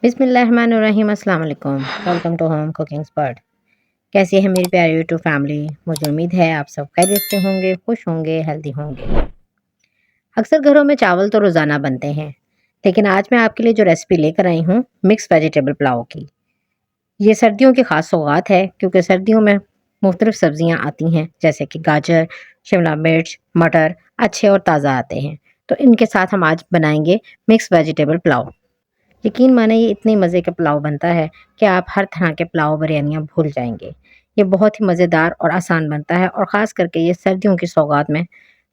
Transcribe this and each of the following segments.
बिस्मिल्लाहिर्रहमानिर्रहीम अस्सलाम वालेकुम। Welcome to home cooking spot. कैसी है मेरी प्यारी यूट्यूब फैमिली। मुझे उम्मीद है आप सब खैरियत से होंगे, खुश होंगे, हेल्दी होंगे। अक्सर घरों में चावल तो रोज़ाना बनते हैं, लेकिन आज मैं आपके लिए जो रेसिपी लेकर आई हूँ मिक्स वेजिटेबल पुलाव की। ये सर्दियों की ख़ास सौगात है क्योंकि सर्दियों में मुख्तलिफ सब्जियाँ आती हैं जैसे कि गाजर, शिमला मिर्च, मटर अच्छे और ताज़ा आते हैं। तो इनके साथ हम आज बनाएंगे मिक्स वेजिटेबल पुलाव। यकीन माने ये इतने मज़े का पुलाव बनता है कि आप हर तरह के पुलाव बिरयानियाँ भूल जाएँगे। ये बहुत ही मज़ेदार और आसान बनता है और ख़ास करके ये सर्दियों की सौगात में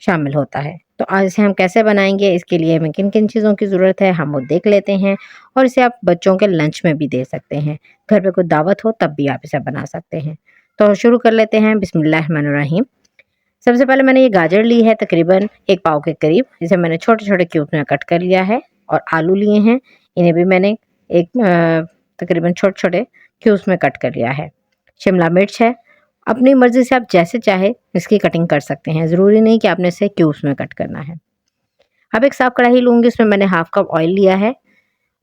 शामिल होता है। तो आज इसे हम कैसे बनाएँगे, इसके लिए हमें किन-किन चीज़ों की ज़रूरत है हम वो देख लेते हैं और इसे आप बच्चों के लंच में भी दे सकते हैं। घर पे कोई दावत हो तब भी आप इसे बना सकते हैं। तो शुरू कर लेते हैं बिस्मिल्लाहिर्रहमानिर्रहीम। सबसे पहले मैंने ये गाजर ली है तकरीबन 1 पाव के करीब। इसे मैंने छोटे-छोटे क्यूब में कट कर लिया है और आलू लिए हैं। इन्हें भी मैंने एक तकरीबन छोटे-छोटे क्यूब्स में कट कर लिया है। शिमला मिर्च है। अपनी मर्ज़ी से आप जैसे चाहे इसकी कटिंग कर सकते हैं। ज़रूरी नहीं कि आपने इसे क्यूब्स में कट करना है। अब एक साफ कढ़ाई लूँगी, उसमें मैंने हाफ कप ऑयल लिया है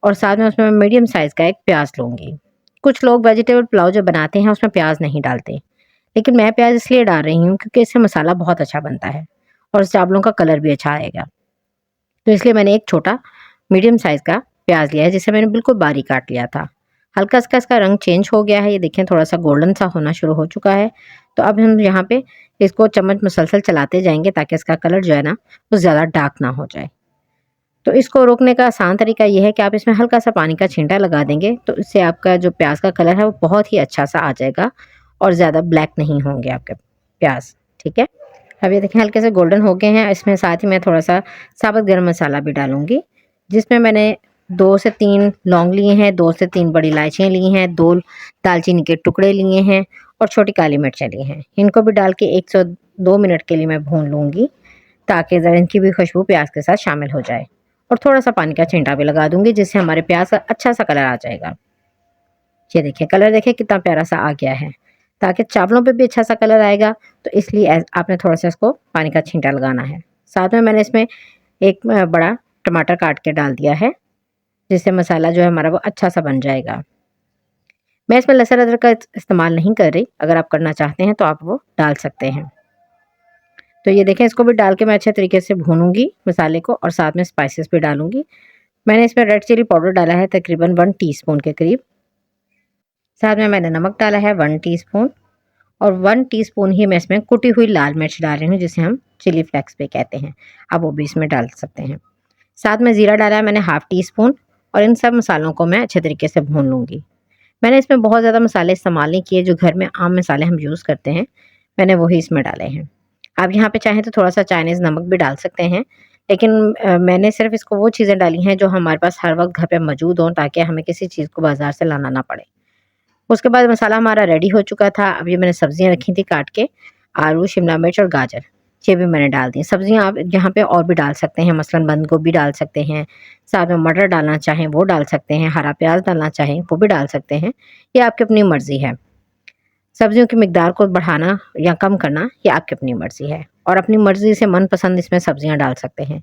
और साथ में उसमें मैं मीडियम साइज़ का एक प्याज़ लूँगी। कुछ लोग वेजिटेबल पुलाव जो बनाते हैं उसमें प्याज़ नहीं डालते। लेकिन मैं प्याज़ इसलिए डाल रही हूँ क्योंकि इससे मसाला बहुत अच्छा बनता है और चावलों का कलर भी अच्छा आएगा। तो इसलिए मैंने एक छोटा मीडियम साइज़ का प्याज़ लिया है जिसे मैंने बिल्कुल बारीक काट लिया था। हल्का-सा इसका रंग चेंज हो गया है, ये देखें थोड़ा-सा गोल्डन सा होना शुरू हो चुका है। तो अब हम यहाँ पे इसको चम्मच मुसलसल चलाते जाएँगे ताकि इसका कलर जो है ना वो ज़्यादा डार्क ना हो जाए। तो इसको रोकने का आसान तरीका ये है कि आप इसमें हल्का-सा पानी का छींटा लगा देंगे तो इससे आपका जो प्याज़ का कलर है वो बहुत ही अच्छा-सा आ जाएगा और ज़्यादा ब्लैक नहीं होंगे आपके प्याज़, ठीक है? अब ये देखें हल्के से गोल्डन हो गए हैं। इसमें साथ ही मैं थोड़ा-सा साबुत गरम मसाला भी डालूँगी, जिसमें मैंने 2 से 3 लौंग लिए हैं, 2 से 3 बड़ी इलायचियाँ ली हैं, 2 दालचीनी के टुकड़े लिए हैं और छोटी काली मिर्चें ली हैं। इनको भी डाल के 1 से 2 मिनट के लिए मैं भून लूँगी ताकि ज़रा इनकी भी खुशबू प्याज़ के साथ शामिल हो जाए और थोड़ा-सा पानी का छींटा भी लगा दूँगी जिससे हमारे प्याज़ का अच्छा-सा कलर आ जाएगा। ये देखिए कलर देखिए कितना प्यारा-सा आ गया है। ताकि चावलों पे भी अच्छा-सा कलर आएगा तो इसलिए आपने थोड़ा-सा इसको पानी का छींटा लगाना है। साथ में मैंने इसमें एक बड़ा टमाटर काट के डाल दिया है, जिससे मसाला जो है हमारा वो अच्छा-सा बन जाएगा। मैं इसमें लहसुन अदरक का इस्तेमाल नहीं कर रही, अगर आप करना चाहते हैं तो आप वो डाल सकते हैं। तो ये देखें इसको भी डाल के मैं अच्छे तरीके से भूनूँगी मसाले को और साथ में स्पाइसेस भी डालूँगी। मैंने इसमें रेड चिली पाउडर डाला है तकरीबन 1 टीस्पून के करीब। साथ में मैंने नमक डाला है 1 टीस्पून और 1 टीस्पून ही मैं इसमें कुटी हुई लाल मिर्च डाल रही हूँ जिसे हम चिली फ्लेक्स भी कहते हैं। आप वो भी इसमें डाल सकते हैं। साथ में ज़ीरा डाला है मैंने हाफ़ टीस्पून और इन सब मसालों को मैं अच्छे तरीके से भून लूँगी। मैंने इसमें बहुत ज़्यादा मसाले इस्तेमाल नहीं किए, जो घर में आम मसाले हम यूज़ करते हैं, मैंने वही इसमें डाले हैं। आप यहाँ पे चाहें तो थोड़ा-सा चाइनीज़ नमक भी डाल सकते हैं, लेकिन मैंने सिर्फ़ इसको वो चीज़ें डाली हैं जो हमारे पास हर वक़्त घर पे मौजूद हों ताकि हमें किसी चीज़ को बाज़ार से लाना ना पड़े। उसके बाद मसाला हमारा रेडी हो चुका था। अब ये मैंने सब्जियाँ रखी थी काट के, आलू, शिमला मिर्च और गाजर, ये भी मैंने डाल दी। सब्जियाँ आप यहाँ पे और भी डाल सकते हैं, मसलन बंद गोभी डाल सकते हैं, साथ में मटर डालना चाहें वो डाल सकते हैं, हरा प्याज़ डालना चाहें वो भी डाल सकते हैं, ये आपकी अपनी मर्ज़ी है। सब्जियों की मिकदार को बढ़ाना या कम करना ये आपकी अपनी मर्ज़ी है और अपनी मर्ज़ी से मनपसंद इसमें सब्जियाँ डाल सकते हैं।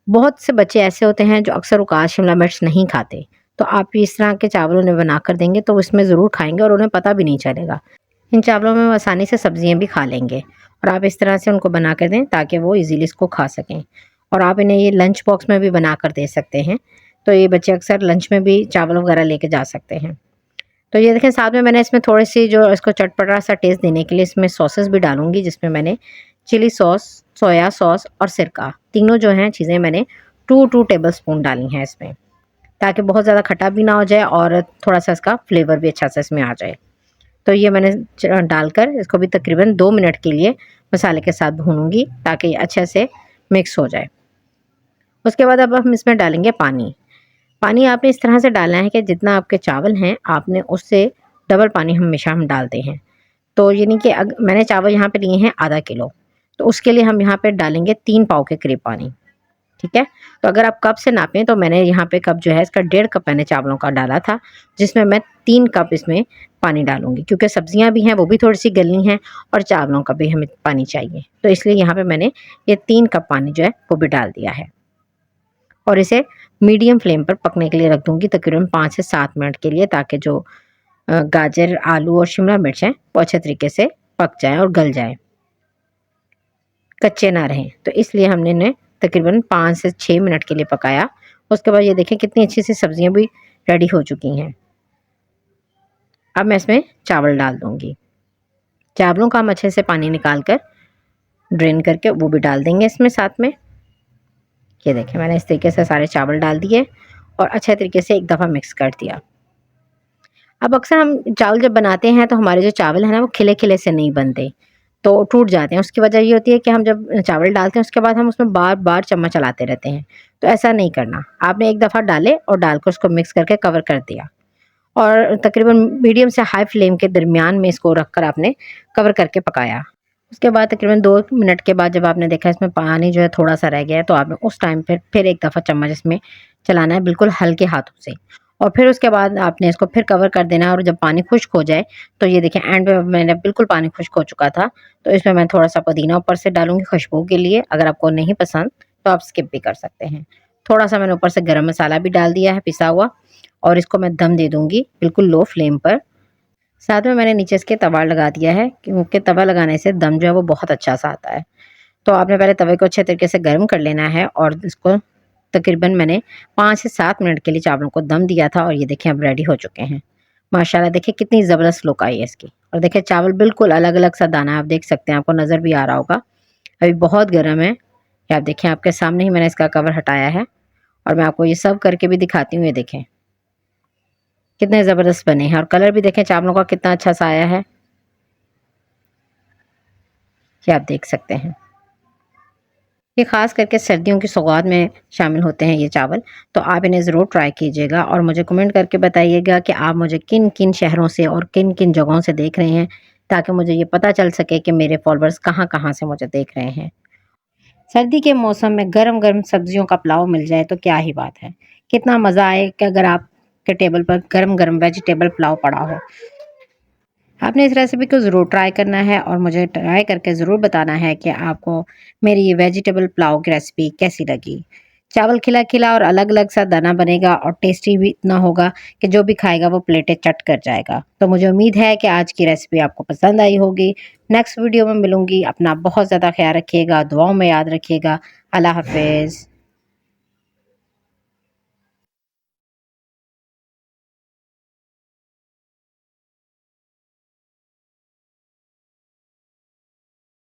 बहुत से बच्चे ऐसे होते हैं जो अक्सर औक़ात शिमला मिर्च नहीं खाते, तो आप इस तरह के चावल उन्हें बनाकर देंगे तो इसमें ज़रूर खाएँगे और उन्हें पता भी नहीं चलेगा। इन चावलों में वो आसानी से सब्जियाँ भी खा लेंगे और आप इस तरह से उनको बना कर दें ताकि वो ईज़िली इसको खा सकें और आप इन्हें ये लंच बॉक्स में भी बनाकर दे सकते हैं। तो ये बच्चे अक्सर लंच में भी चावल वगैरह लेके जा सकते हैं। तो ये देखें साथ में मैंने इसमें थोड़ी-सी जो इसको चटपटा सा टेस्ट देने के लिए इसमें सॉसेस भी डालूँगी, जिसमें मैंने चिली सॉस, सोया सॉस और सिरका तीनों जो हैं चीज़ें मैंने 2-2 टेबलस्पून डाली हैं इसमें, ताकि बहुत ज़्यादा खट्टा भी ना हो जाए और थोड़ा-सा इसका फ्लेवर भी अच्छा-सा इसमें आ जाए। तो ये मैंने डालकर इसको भी तकरीबन 2 मिनट के लिए मसाले के साथ भूनूँगी ताकि ये अच्छे से मिक्स हो जाए। उसके बाद अब हम इसमें डालेंगे पानी। पानी आपने इस तरह से डालना है कि जितना आपके चावल हैं, आपने उससे डबल पानी हमेशा हम डालते हैं। तो यानी कि मैंने चावल यहाँ पे लिए हैं आधा किलो, तो उसके लिए हम यहाँ पे डालेंगे 3 पाव के करीब पानी, ठीक है? तो अगर आप कप से नापें तो मैंने यहाँ पे कप जो है इसका 1.5 कप मैंने चावलों का डाला था, जिसमें मैं 3 कप इसमें पानी डालूँगी क्योंकि सब्जियाँ भी हैं वो भी थोड़ी-सी गलनी हैं और चावलों का भी हमें पानी चाहिए। तो इसलिए यहाँ पे मैंने ये 3 कप पानी जो है वो भी डाल दिया है। और इसे मीडियम फ्लेम पर पकने के लिए रख दूंगी तकरीबन 5 से 7 मिनट के लिए, ताकि जो गाजर, आलू और शिमला मिर्च हैं वो अच्छे तरीके से पक जाएं और गल जाएं, कच्चे ना रहें। तो इसलिए हमने इन्हें तकरीबन 5 से 6 मिनट के लिए पकाया। उसके बाद ये देखें कितनी अच्छी सी सब्जियां भी रेडी हो चुकी हैं। अब मैं इसमें चावल डाल दूंगी। चावलों का हम अच्छे से पानी निकाल कर ड्रेन करके वो भी डाल देंगे इसमें साथ में। ये देखें मैंने इस तरीके से सारे चावल डाल दिए और अच्छे तरीके से एक दफ़ा मिक्स कर दिया। अब अक्सर हम चावल जब बनाते हैं तो हमारे जो चावल है ना वो खिले खिले से नहीं बनते, तो टूट जाते हैं। उसकी वजह ये होती है कि हम जब चावल डालते हैं उसके बाद हम उसमें बार बार चम्मच चलाते रहते हैं। तो ऐसा नहीं करना, आपने एक दफ़ा डाले और डालकर उसको मिक्स करके कवर कर दिया और तकरीबन मीडियम से हाई फ्लेम के दरमियान में इसको रखकर आपने कवर करके पकाया। उसके बाद तकरीबन 2 मिनट के बाद जब आपने देखा इसमें पानी जो है थोड़ा-सा रह गया है, तो आपने उस टाइम पे फिर एक दफ़ा चम्मच इसमें चलाना है बिल्कुल हल्के हाथों से, और फिर उसके बाद आपने इसको फिर कवर कर देना है। और जब पानी खुश्क हो जाए तो ये देखें एंड में मैंने बिल्कुल पानी खुश्क हो चुका था, तो इसमें मैं थोड़ा-सा पुदीना ऊपर से डालूँगी खुशबू के लिए। अगर आपको नहीं पसंद तो आप स्किप भी कर सकते हैं। थोड़ा-सा मैंने ऊपर से गरम मसाला भी डाल दिया है पिसा हुआ, और इसको मैं दम दे दूँगी बिल्कुल लो फ्लेम पर। साथ में मैंने नीचे इसके तवा लगा दिया है, क्योंकि तवा लगाने से दम जो है वो बहुत अच्छा सा आता है। तो आपने पहले तवे को अच्छे तरीके से गर्म कर लेना है और इसको तकरीबन मैंने 5 से 7 मिनट के लिए चावलों को दम दिया था, और ये देखिए अब रेडी हो चुके हैं। माशाल्लाह देखिए कितनी ज़बरदस्त लुक आई है इसकी। और देखिए चावल बिल्कुल अलग-अलग सा दाना आप देख सकते हैं, आपको नज़र भी आ रहा होगा। अभी बहुत गर्म है। ये आप देखें आपके सामने ही मैंने इसका कवर हटाया है और मैं आपको ये सर्व करके भी दिखाती हूँ। ये देखें कितने ज़बरदस्त बने हैं, और कलर भी देखें चावलों का कितना अच्छा सा आया है। ये आप देख सकते हैं। ये ख़ास करके सर्दियों की सौगात में शामिल होते हैं ये चावल, तो आप इन्हें ज़रूर ट्राई कीजिएगा और मुझे कमेंट करके बताइएगा कि आप मुझे किन-किन शहरों से और किन-किन जगहों से देख रहे हैं, ताकि मुझे ये पता चल सके कि मेरे फॉलोअर्स कहाँ-कहाँ से मुझे देख रहे हैं। सर्दी के मौसम में गरम-गरम सब्जियों का पुलाव मिल जाए तो क्या ही बात है। कितना मज़ा आए कि अगर आपके टेबल पर गरम-गरम वेजिटेबल पुलाव पड़ा हो। आपने इस रेसिपी को ज़रूर ट्राई करना है और मुझे ट्राई करके ज़रूर बताना है कि आपको मेरी ये वेजिटेबल पुलाव की रेसिपी कैसी लगी। चावल खिला-खिला और अलग-अलग सा दाना बनेगा और टेस्टी भी इतना होगा कि जो भी खाएगा वो प्लेटें चट कर जाएगा। तो मुझे उम्मीद है कि आज की रेसिपी आपको पसंद आई होगी। नेक्स्ट वीडियो में मिलूँगी। अपना बहुत ज़्यादा ख़्याल रखिएगा, दुआओं में याद रखिएगा। अल्लाह हाफ़िज़।